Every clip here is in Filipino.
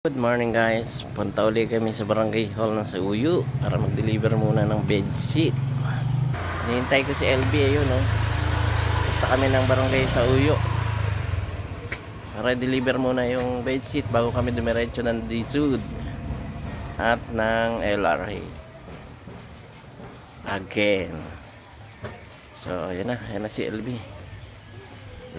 Good morning guys, punta ulit kami sa barangay hall ng Sauyo para mag-deliver muna ng bedsheet. Hinihintay ko si LB, ayun no. Punta kami ng barangay Sauyo para deliver muna yung bedsheet bago kami dumiretso ng D-Sud at ng LRA again. So yan na si LB,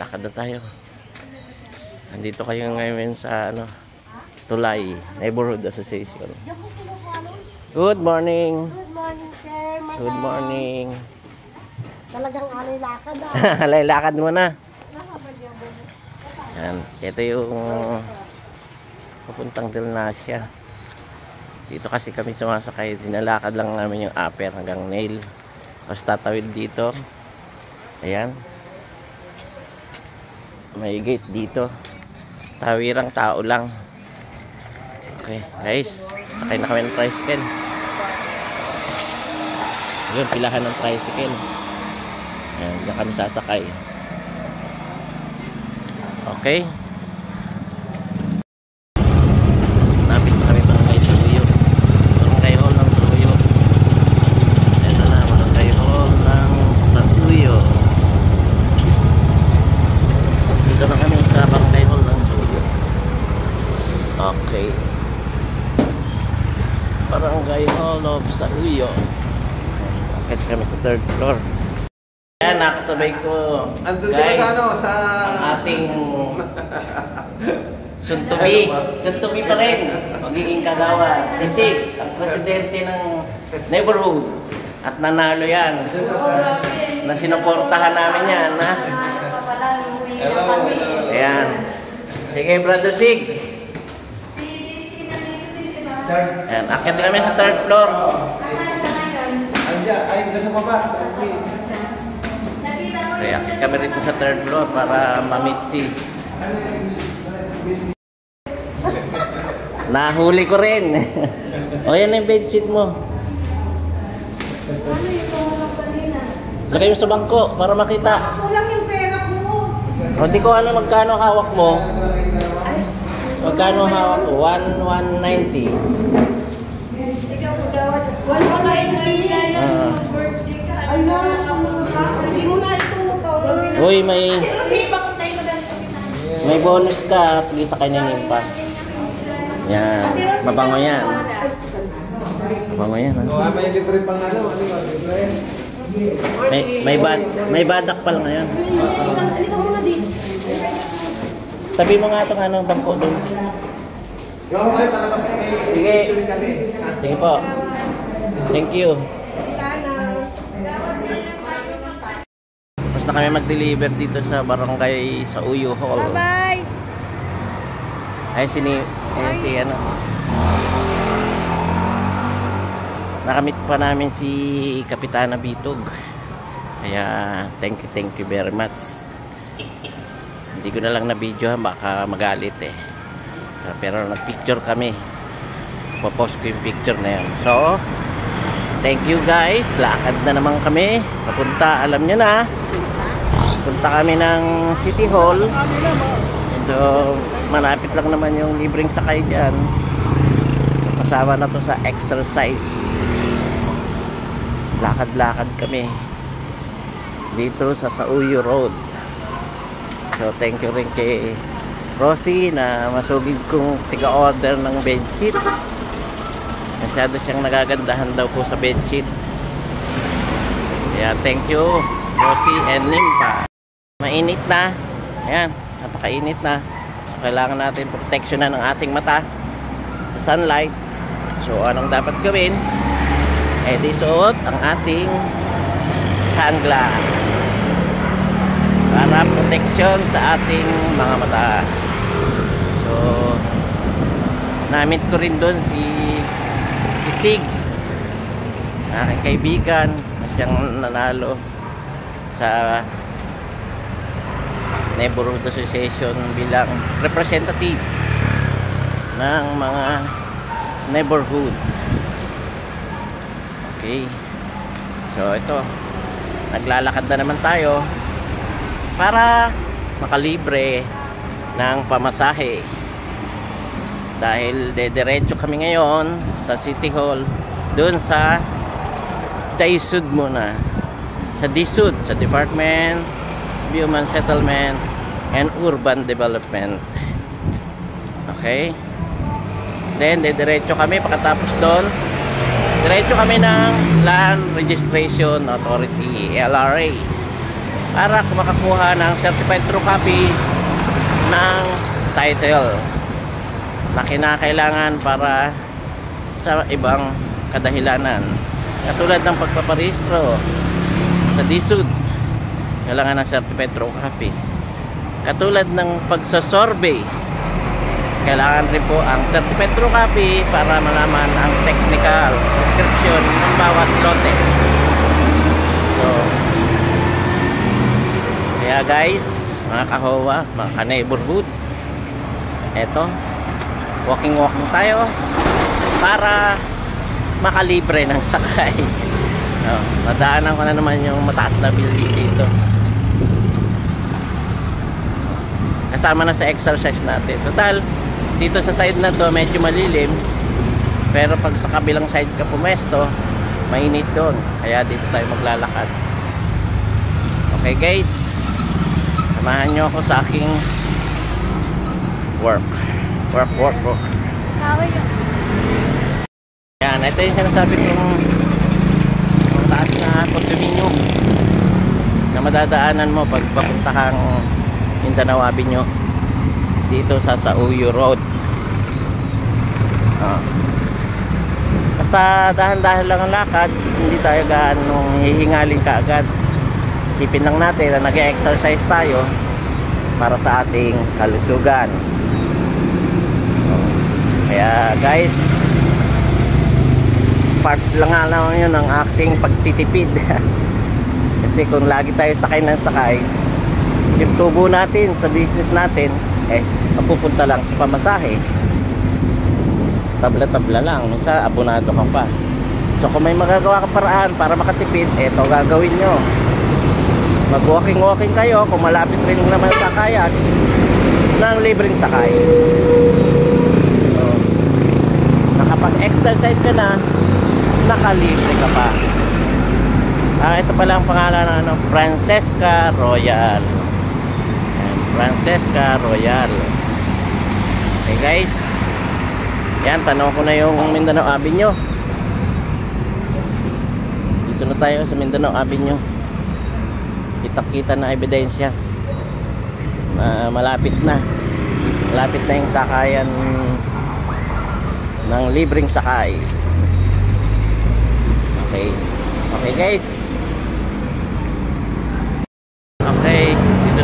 lakad na tayo. Andito kayo ngayon sa Tulay Neighborhood Association. Good morning. Good morning, sir. Madam. Good morning. Talagang alay lakad Alay lakad muna. Yan. Ito yung papuntang Delnasia. Dito kasi kami sumasakay. Dinalakad lang namin yung upper hanggang nail. Tapos tatawid dito. Ayan. May gate dito. Tawirang tao lang. Okay, guys, sakay na kami ng tricycle. Yun, pilahan ng tricycle. Ayan, diyan kami sasakay. Okay. Napit na kami barangay Sauyo. Barangay hall ng Sauyo. Ito na, barangay hall ng Sauyo. Dito na kami sa barangay hall ng Sauyo. Okay. Barangay Hall of Sauyo. Akit kami sa 3rd floor. Ayan, nakasabay ko. Andun sila sa ang ating Suntubi pa rin. Magiging kagawa. Isig, ang presidente ng neighborhood. At nanalo yan. Na sinuportahan namin yan. Ha? Ayan. Sige, Brother Sig. Ayan, akit kami sa 3rd floor. Ay, nasa baba. Kaya akit kami rito sa 3rd floor para ma-meet si nahuli ko rin. O yan yung bedsheet mo. Lagay mo sa bangko para makita. Ako lang yung pera ko. O di ko magkano hawak mo. Magkano hawak mo? 190. Wala ka hindi mo na itutol. Uy, may bonus ka. Pagkita kayo ng nimpa. Yan. Mabango yan. Mabango yan. Ha? May libre pang May badak pa lang ngayon. Halika muna dito. Tabi mo nga itong bangko doon. Sige. Sige po. Thank you. Tapos na kami mag-deliver dito sa barangay Sauyo Hall. Bye. Ay, nakamit pa namin si Kapitana Bitog. Kaya, thank you very much. Hindi ko na lang na video, baka magalit eh. Pero nag-picture kami. Popost ko yung picture na yan. So, thank you guys. Lakad na naman kami. Papunta, alam nyo na. Punta kami ng City Hall. So, malapit lang naman yung libreng sakay dyan. Kasama na to sa exercise. Lakad-lakad kami dito sa Sauyo Road. So, thank you rin kay Rosie na masugid kong tiga-order ng bedsheet. Masyado siyang nagagandahan daw po sa bedsheet. Kaya thank you Rosie and Limpa. Mainit na. Ayan, napakainit na. So, kailangan natin proteksyonan ng ating mata sa sunlight. So anong dapat gawin? Di suot ang ating sunglass para proteksyon sa ating mga mata. So namit ko rin doon si Sig, aking kaibigan na siyang nanalo sa Neighborhood Association bilang representative ng mga neighborhood. Okay, so ito, naglalakad na naman tayo para makalibre ng pamasahe dahil dediretso kami ngayon sa City Hall, doon sa DSUD muna, sa DSUD, sa Department of Human Settlement and Urban Development. Okay, then dediretso kami. Pagkatapos doon, diretso kami ng Land Registration Authority, LRA, para makakuha ng certified true copy ng title na kinakailangan para sa ibang kadahilanan, katulad ng pagpaparehistro sa DSUD, kailangan ng certified true copy. Katulad ng pagsasurvey, kailangan rin po ang certified true copy para malaman ang technical description ng bawat lote. So kaya guys, mga kahowa, mga ka-neighborhood, eto, walking tayo para makalibre ng sakay. Nadaanan ko na naman yung mataas na building dito, kasama na sa exercise natin. Total, dito sa side na to medyo malilim, pero pag sa kabilang side ka pumesto, mainit doon, kaya dito tayo maglalakad. Okay guys, samahan nyo ako sa aking work. Yan, ito yung sinasabi kong mataas na condominium na madadaanan mo pag papunta kang Mindanao Avenue dito sa Sauyo Road. Basta dahan-dahan lang ang lakad, hindi tayo gaanong hihingalin kaagad. Isipin lang natin na nag-exercise tayo para sa ating kalusugan. Kaya guys, part lang nga lang yun ng aking pagtitipid. Kasi kung lagi tayo sakay ng sakay, yung tubo natin sa business natin mapupunta lang sa pamasahe, tabla-tabla lang, minsan abonado ka pa. So kung may magagawa kang paraan para makatipid, eto gagawin nyo. Mag walking kayo kung malapit rin naman sa sakayan ng libreng sakay. So nakapag-exercise ka na, nakalibre ka pa. Ito pala ang pangalan ng Francesca Royal. Francesca Royal. Okay guys, yan, tanong ko na yung Mindanao Avenue. Dito na tayo sa Mindanao Avenue. Kita-kita na ebidensya na malapit na yung sakayan ng libreng sakay. Okay guys,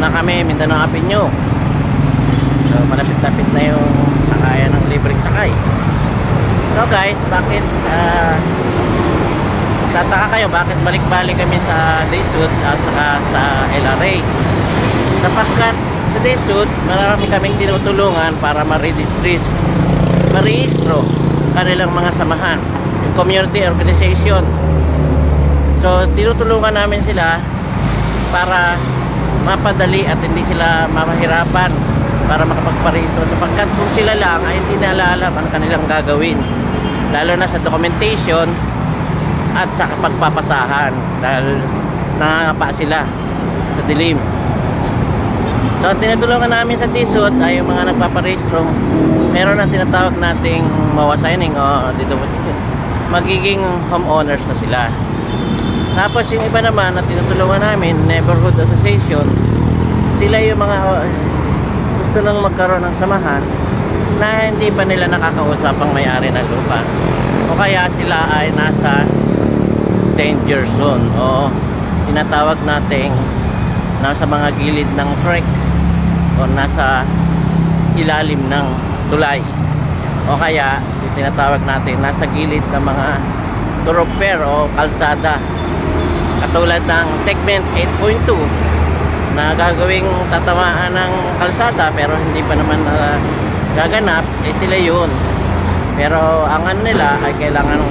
na kami, Mindanao Avenue. So malapit-lapit na yung sakayan ng libreng sakay. So guys, bakit tataka kayo bakit balik-balik kami sa DSUD at saka sa LRA? Sapagkat sa DSUD marami kaming tinutulungan para marehistro kanilang mga samahan, yung community organization. So tinutulungan namin sila para mapadali at hindi sila mamahirapan para makapagparehistro, sapagkat kung sila lang ay hindi nila alam ang kanilang gagawin, lalo na sa documentation at sa pagpapasahan, dahil nangangapa sila sa dilim. So ang tinutulungan namin sa DSUD ay yung mga nagpaparehistro, meron na tinatawag nating mawasigning o dito magiging homeowners na sila. Tapos yung iba naman na tinutulungan namin, neighborhood association, sila yung mga gusto nang magkaroon ng samahan na hindi pa nila nakakausap ang may-ari ng lupa, o kaya sila ay nasa danger zone o tinatawag nating nasa mga gilid ng creek o nasa ilalim ng tulay, o kaya tinatawag natin nasa gilid ng mga thoroughfare o kalsada, katulad ng segment 8.2 na gagawing tatamaan ng kalsada pero hindi pa naman gaganap, sila yun. Pero ang ano nila ay kailangan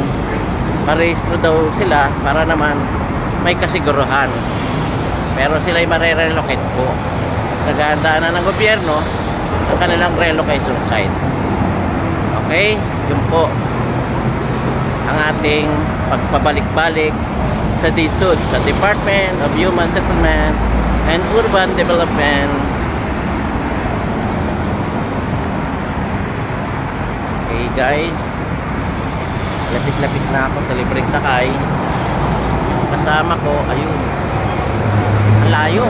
parehistro daw sila para naman may kasiguruhan, pero sila ay marerelocate po. Naghahandaan na ng gobyerno ang kanilang relocation site. Okay, yun po ang ating pagpabalik-balik sa DSUD, sa Department of Human Settlement and Urban Development. Okay guys, lapit-lapit na ako sa libreng sakay. Kasama ko, ayun, ang layo.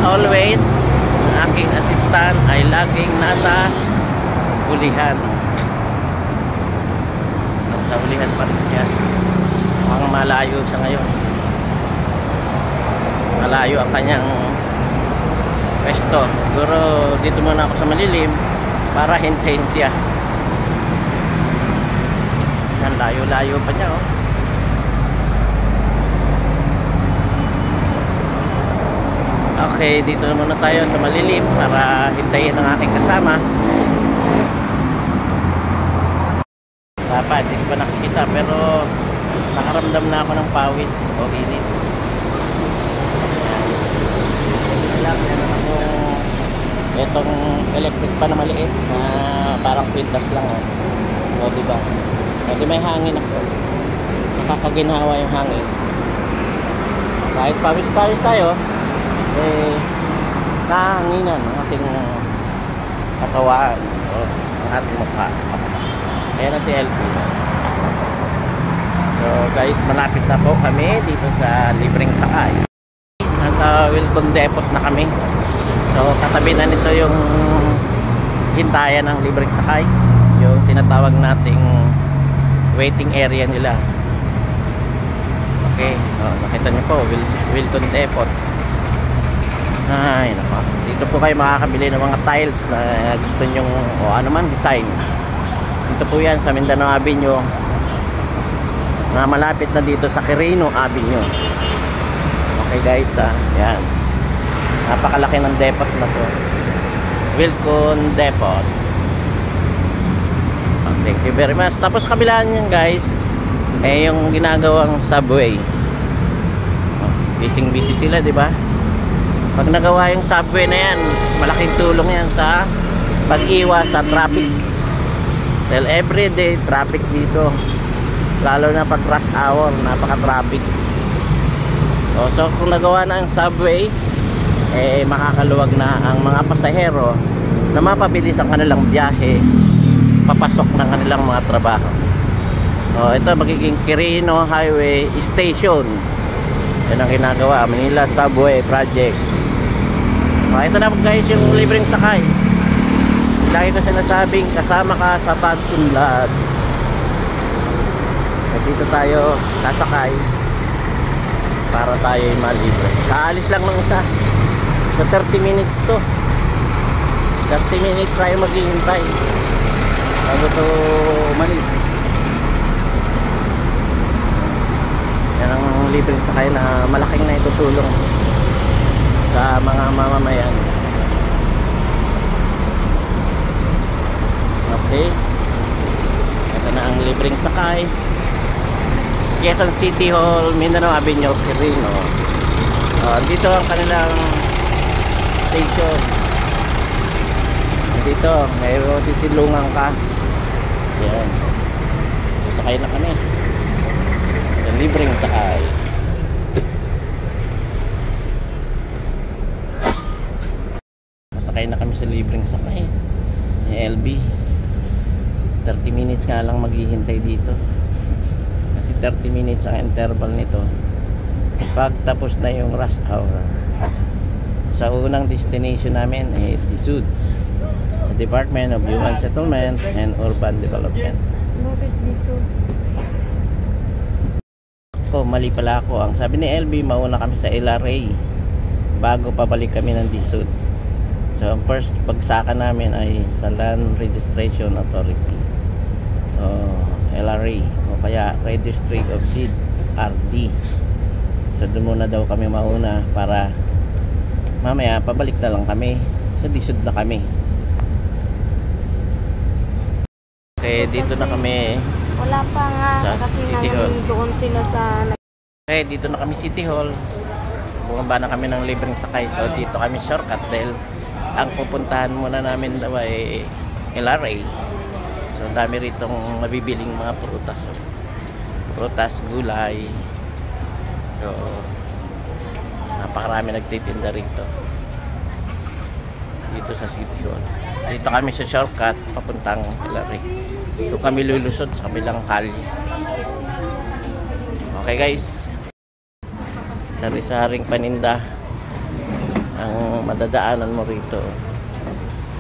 Always ang aking assistant ay laging nasa hulihan. Nasa hulihan pa rin siya. Mukhang malayo siya ngayon. Malayo ang kanyang pwesto. Siguro dito muna ako sa malilim para hintayin siya. Yan, layo-layo pa niya, oh. Okay, dito na muna tayo sa malilim para hintayin ang aking kasama. Dapat, hindi ko pa nakikita pero nakaramdam na ako ng pawis o init. Yan ako. Itong electric pa na maliit na parang pintas lang, oh. O diba? Kasi may hangin ako. Nakakaginhawa yung hangin. Kahit pawis-pawis tayo, eh, kahanginan ang ating katawan o ang ating mukha. Kaya na si LP. So guys, malapit na po kami dito sa libreng sakay. Nasa Wilton Depot na kami. So katabi na nito yung hintayan ng libreng sakay, yung tinatawag nating waiting area nila. Okay, nakita niyo po, Wilton Depot. Ay, nako. Dito po kayo makakabili ng mga tiles na gusto nyong o ano man design. Dito po yan sa Mindanao Avenue, na malapit na dito sa Quirino Avenue. Okay guys, yan. Napakalaki ng depot na to. Wilton Depot. Thank you very much. Tapos kabilaan yan guys, eh yung ginagawang subway. Busy sila, di ba? Pag nagawa yung subway na yan, malaking tulong yan sa pag-iwas sa traffic. Well, everyday traffic dito, lalo na pag rush hour, napaka-traffic. So kung nagawa na ang subway, eh makakaluwag na ang mga pasahero na mapabilis ang kanilang biyahe papasok ng kanilang mga trabaho. Ito magiging Quirino Highway Station. Yan ang ginagawa, Manila Subway Project. Ito na guys yung libreng sakay. Lagi ko sinasabing kasama ka sa pag-unlad. Dito tayo sasakay para tayo malibre. Kaalis lang ng isa. Sa 30 minutes to. 30 minutes tayo maghihintay bago to umalis. Yan ang libreng sakay na malaking na itutulong sa mga mamamayan. Okay, ito na ang libreng sakay. Quezon City Hall, Mindanao Avenue, Quirino. Dito ang kanilang station. Dito mayroon sisilungan ka. Yan, sakay na kami. Yung libreng sakay. Sakay na kami sa libreng sakay ni LB. 30 minutes nga lang maghihintay dito kasi 30 minutes ang interval nito pag tapos na yung rush hour. Sa unang destination namin ay DSUD, sa Department of Human Settlement and Urban Development. Mali pala ako. Ang sabi ni LB, mauna kami sa LRA bago pabalik kami ng DSUD. So ang first pagsaka namin ay sa Land Registration Authority, LRA, o kaya Registry of Deed, RD. So doon muna daw kami mauna para mamaya pabalik na lang kami sa DSUD na kami. Okay, dito na kami. Wala pa nga Sa kasi City Hall. doon sila sa... Okay, dito na kami City Hall. Bumaba na kami ng libreng sakay. So dito kami shortcut dahil ang pupuntahan muna namin daw ay LRA. So dami ritong mabibiling mga prutas. Prutas, gulay. So napakarami nagtitinda rito. Dito sa City Hall. Dito kami sa shortcut papuntang Hillary. Dito kami lulusot sa kabilang kalye. Okay guys. Sari-saring paninda ang madadaanan mo rito.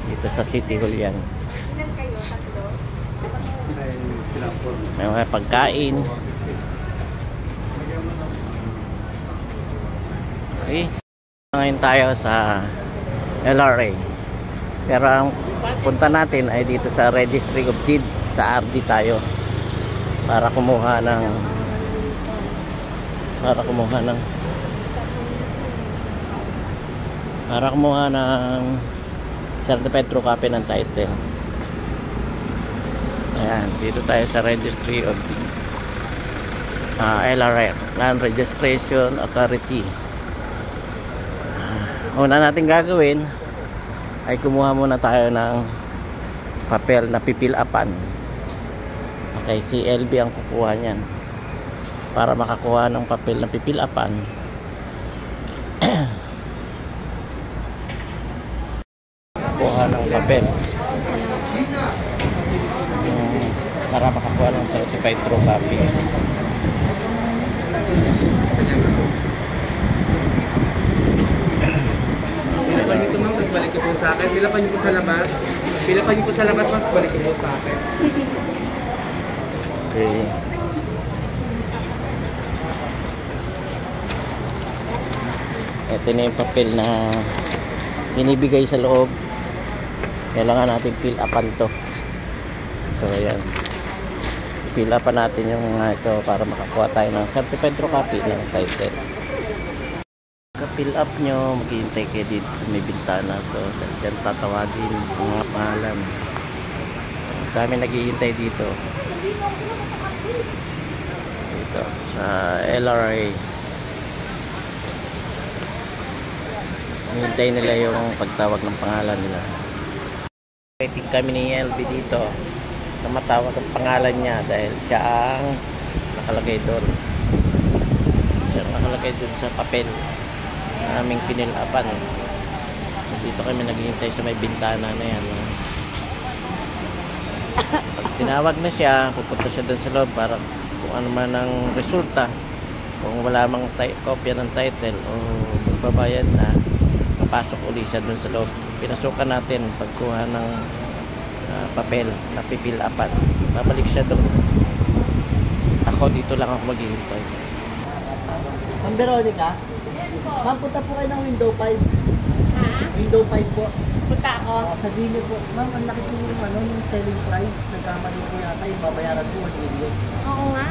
Dito sa City Hall yan. May mga pagkain. Okay. Ngayon tayo sa LRA. Pero ang punta natin ay dito sa Registry of Deed sa RD tayo para kumuha ng certified true copy ng title. Ayan, dito tayo sa Registry of Deed. LRA, Land Registration Authority. Una natin gagawin ay kumuha muna tayo ng papel na pipil-upan. Okay, si LB ang kukuha niyan. Para makakuha ng papel na pipil-upan, kuha ng papel para makakuha ng certified true copy. Silapan niyo ito ma'am, tapos balik niyo po sa akin. Silapan niyo po sa labas. Silapan niyo po sa labas ma'am, tapos balik niyo po sa akin. Okay. Ito na yung papel na binibigay sa loob. Kailangan natin fill upan to. So ayan, fill upan natin yung ito para makakuha tayo ng certified true copy ng title. Fill up nyo, maghihintay kayo dito sa may bintana to. Diyan tatawagin yung mga pangalan. Dami naghihintay dito sa LRA. Hinihintay nila yung pagtawag ng pangalan nila. Waiting kami ni LB dito na matawag ang pangalan niya dahil siya ang nakalagay doon. Siya ang nakalagay doon sa papel na aming pinilapan. So, dito kami naghihintay sa may bintana na yan. Pag tinawag na siya, pupunta siya doon sa loob para kung ano man ang resulta. Kung wala mang kopya ng title o magbabayad na, papasok uli siya doon sa loob. Pinasukan natin pagkuha ng papel na pipilapan. Babalik siya doon. Ako dito lang ako maghihintay. Ma'am Veronica, ma'am, punta po kayo ng window 5. Ha? Window 5 po. Punta ako. Sabihin niyo po, ma'am, ang laki po yung selling price. Nagkamali po yata yung babayaran po 1 million. Oo nga.